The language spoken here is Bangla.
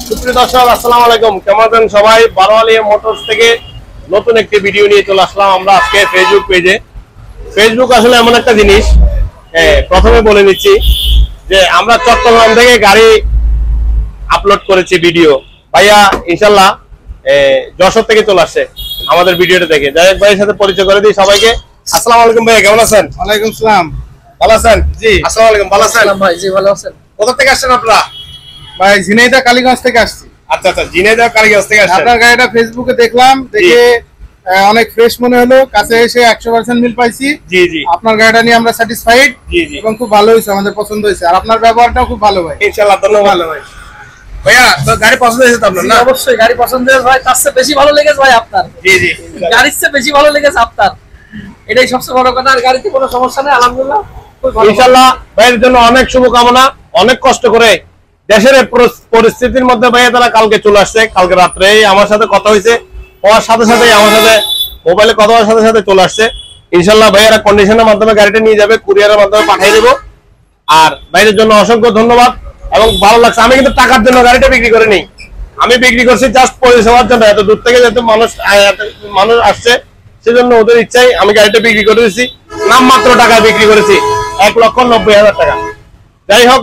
সুপ্রিয় দর্শক আসসালামু আলাইকুম, কেমন আছেন সবাই? বারোয়ালিয়া মোটরস থেকে নতুন একটি ভিডিও নিয়ে চলে আসলাম আমরা আজকে ফেসবুক পেজে। ফেসবুক আসলে এমন একটা জিনিস, প্রথমে বলে নিচ্ছি যে আমরা চট্টগ্রাম থেকে গাড়ি আপলোড করেছি ভিডিও। ভাইয়া ইনশাল্লাহ যশোর থেকে চলে আসছে আমাদের ভিডিওটা দেখে। যাই হোক, ভাইয়ের সাথে পরিচয় করে দিই সবাইকে। আসসালামু আলাইকুম ভাইয়া, কেমন আছেন? ওয়ালাইকুম আসসালাম। ভালো আছেন? জি। আসসালামু আলাইকুম, ভালো আছেন ভাই? জি ভালো আছেন। কোথা থেকে আসছেন আপনারা? ভাই ঝিনাইদহ কালীগঞ্জ থেকে আসছি। আচ্ছা আচ্ছা, ঝিনাইদহ কালীগঞ্জ থেকে আসছেন। আপনার গাড়িটা ফেসবুকে দেখলাম, দেখে অনেক ফ্রেশ মনে হলো, কাছে এসে 100% মিল পাইছি। জি জি, আপনার গাড়িটা নিয়ে আমরা স্যাটিসফাইড। জি জি, এবং খুব ভালো হয়েছে, আমাদের পছন্দ হয়েছে। আর আপনার ব্যবহারটাও খুব ভালো ভাই। ইনশাআল্লাহ ধন্যবাদ। ভালো ভাই। ভাইয়া তো গাড়ি পছন্দ হয়েছে তো আপনার? না অবশ্যই গাড়ি পছন্দ হয়েছে ভাই, তার চেয়ে বেশি ভালো লেগেছে ভাই আপনার। জি জি, গাড়ির চেয়ে বেশি ভালো লেগেছে আপনার, এটাই সবচেয়ে বড় কথা। আর গাড়িতে কোনো সমস্যা নেই, আলহামদুলিল্লাহ খুব ভালো। ইনশাআল্লাহ ভাইয়ের জন্য অনেক শুভকামনা। অনেক কষ্ট করে দেশের এই পরিস্থিতির মধ্যে ভাইয়া তারা কালকে চলে আসছে। কালকে রাত্রে আমার সাথে কথা হয়েছে, হওয়ার সাথে সাথে আমার সাথে মোবাইলে কথা হওয়ার সাথে সাথে চলে আসছে। ইনশাআল্লাহ ভাইয়ারা কন্ডিশনের মাধ্যমে গাড়িটা নিয়ে যাবে, কুরিয়ারের মাধ্যমে পাঠিয়ে দেবো। আর ভাইয়ের জন্য অসংখ্য ধন্যবাদ এবং ভালো লাগছে। আমি কিন্তু টাকার জন্য গাড়িটা বিক্রি করে নেই, আমি বিক্রি করছি জাস্ট পরিষেবার জন্য। এত দূর থেকে যেহেতু মানুষ আসছে, সেজন্য ওদের ইচ্ছাই আমি গাড়িটা বিক্রি করে দিচ্ছি। নামমাত্র টাকায় বিক্রি করেছি, 1,90,000 টাকা। যাই হোক।